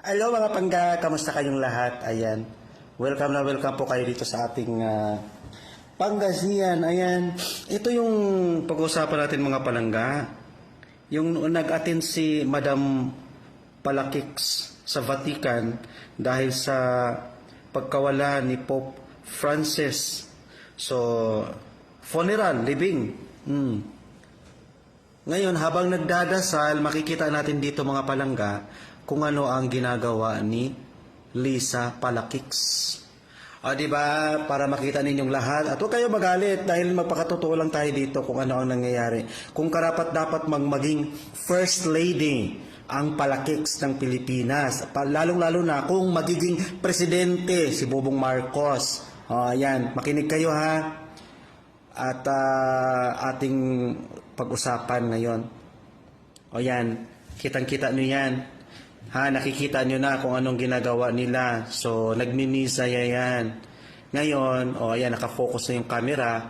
Hello mga pangga, kamusta kayong lahat? Ayan, welcome na welcome po kayo dito sa ating Pangasinan. Ayan, ito yung pag-uusapan natin mga palangga. Yung nag-attend si Madam Palakix sa Vatican dahil sa pagkawala ni Pope Francis. So, funeral, libing. Ngayon, habang nagdadasal, makikita natin dito mga palangga kung ano ang ginagawa ni Lisa Palakix. O, diba? Para makita ninyong lahat. At huwag kayo magalit dahil magpakatotoo lang tayo dito kung ano ang nangyayari. Kung karapat dapat maging First Lady ang Palakix ng Pilipinas. Lalong-lalo na kung magiging presidente si Bobong Marcos. O, ayan. Makinig kayo ha. At ating pag-usapan ngayon. O yan, kitang-kita nyo yan. Ha, nakikita nyo na kung anong ginagawa nila. So, nagmimisaya yan. Ngayon, o yan, nakafocus na yung camera.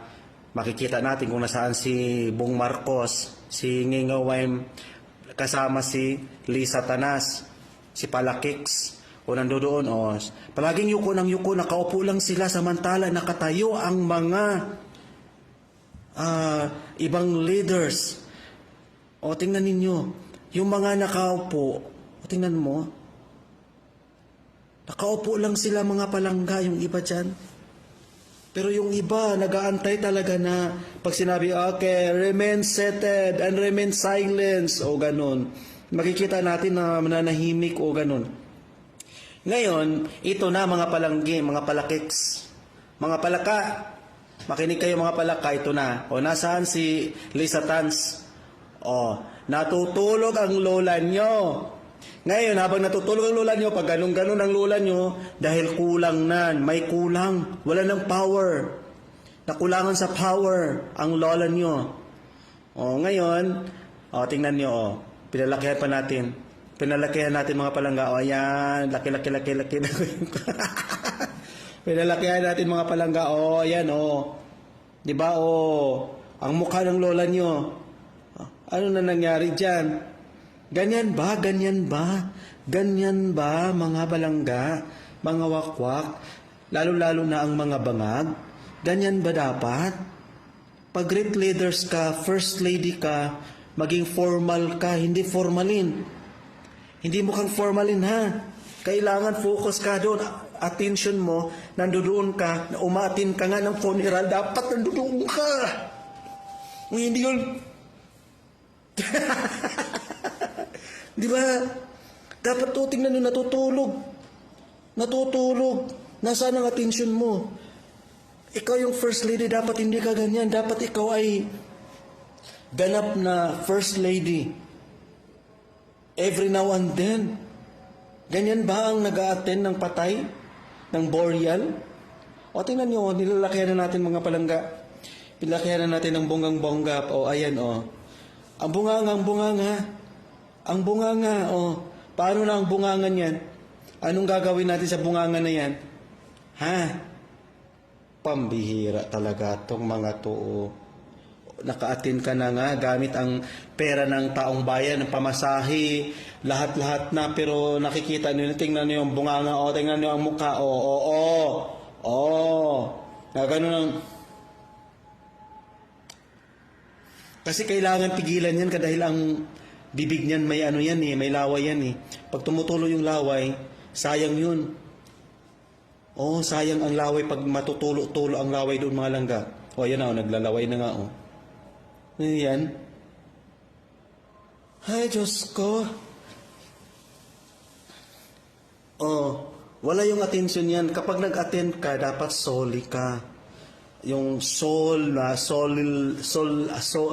Makikita natin kung nasaan si Bong Marcos, si Ngingawem, kasama si Lisa Tanas, si Palakix. O nandoon, o. Palaging yuko ng yuko, nakaupo lang sila samantala nakatayo ang mga ibang leaders. O tingnan ninyo, yung mga nakaupo, o tingnan mo, nakaupo lang sila mga palangga, yung iba dyan. Pero yung iba, nag-aantay talaga na pag sinabi, okay, remain seated and remain silent, o ganun. Makikita natin na mananahimik o ganun. Ngayon, ito na mga palanggi, mga Palakix, mga palaka. Makinig kayo mga palaka, ito na. O, nasaan si Lisa Tans? O, natutulog ang lola nyo. Ngayon, habang natutulog ang lola nyo, pag ganun-ganun ang lola nyo, dahil kulang na, may kulang, wala ng power. Nakulangan sa power ang lola nyo. O, ngayon, o, tingnan nyo, o, pinalakihan pa natin. Pinalakihan natin mga palangga. O, ayan, laki. Pinalakihan natin mga palangga. O, ayan, o. Diba, o. Ang mukha ng lola nyo. Ano na nangyari dyan? Ganyan ba? Ganyan ba, mga palangga? Mga wakwak? Lalo-lalo na ang mga bangag? Ganyan ba dapat? Pag great leaders ka, first lady ka, maging formal ka, hindi formalin. Hindi mukhang formalin, ha? Kailangan focus ka doon. Attention mo, nandoon ka, umatin ka nga ng funeral, dapat nandoon ka. Hindi yun. Di ba? Dapat to, tingnan nyo, natutulog. Nasaan ang attention mo? Ikaw yung first lady, dapat hindi ka ganyan. Dapat ikaw ay ganap na first lady. Every now and then. Ganyan ba ang nag-a-attend ng patay? Ng burial? O tingnan nyo, nilalakihan na natin mga palangga. Pinalakihan na natin ng bonggang-bongga. O ayan, o. Ang bunganga, o. Paano na ang bungangan yan? Anong gagawin natin sa bunganga na yan? Ha? Pambihira talaga tong mga to. Naka-attend ka na nga gamit ang pera ng taong bayan, ng pamasahe, lahat-lahat na, pero nakikita nyo, tingnan nyo yung bunganga, o, tingnan nyo ang mukha, na ganun ang... Kasi kailangan pigilan yan dahil ang bibig niyan may ano yan may laway yan Pag tumutulo yung laway, sayang yun. Sayang ang laway pag matutulo-tulo ang laway doon mga langga. Yan na, naglalaway na nga, Yan. Ay, Diyos ko. Wala yung attention yan. Kapag nag-attend ka, dapat soli ka. Yung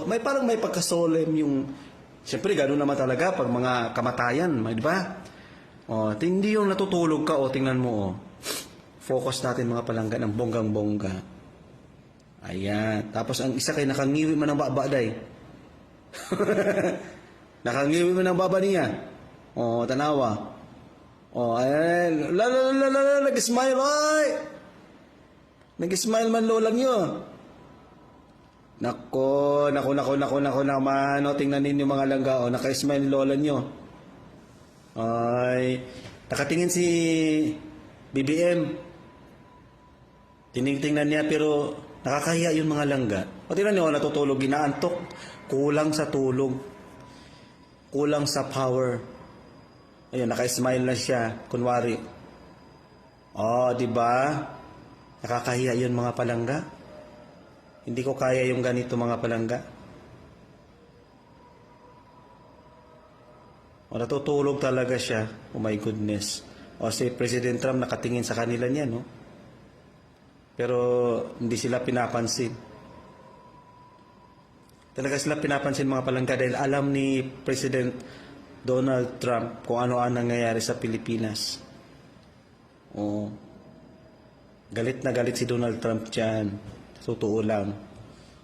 may parang may pagka-solemn yung, siyempre gano'n naman talaga pag mga kamatayan, di ba? Hindi yung natutulog ka, tingnan mo, Focus natin mga palangga ng bonggang-bongga. Ayan. Tapos ang isa kay nakangiwi man ng babaday. Nakangiwi man ng baba niya. Tanawa. Ayan. Nag-smile, ay! Nag-smile man lola nyo. Nako naman. Tingnan ninyo mga langga. Naka-smile lola nyo. Ay. Nakatingin si BBM. Tinigtingnan niya pero nakakahiya yung mga langga. O tingnan niyo, natutulog, ginaantok. Kulang sa tulog. Kulang sa power. Ayun, naka-smile na siya. Kunwari. Oh, di ba? Nakakahiya yun mga palangga. Hindi ko kaya yung ganito mga palangga. O natutulog talaga siya. Oh my goodness. O si President Trump nakatingin sa kanila niya, no? Pero hindi sila pinapansin. Talaga sila pinapansin mga palangga dahil alam ni President Donald Trump kung ano ang nangyayari sa Pilipinas. O galit na galit si Donald Trump dyan. Totoo lang.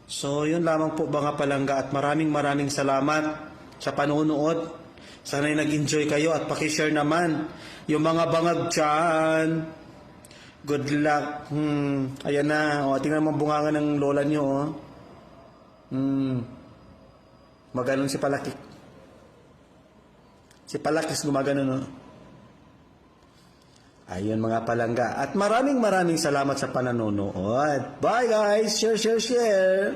So yun lamang po mga palangga at maraming salamat sa panonood. Sana'y nag-enjoy kayo at pakishare naman yung mga bangag dyan. Good luck. Ayan na. O, tingnan mo bungangan ng lola nyo. Oh. Maganon si Palakik. Si Palakis gumaganon. Oh. Ayun mga palangga. At maraming salamat sa pananonood. Bye guys. Share.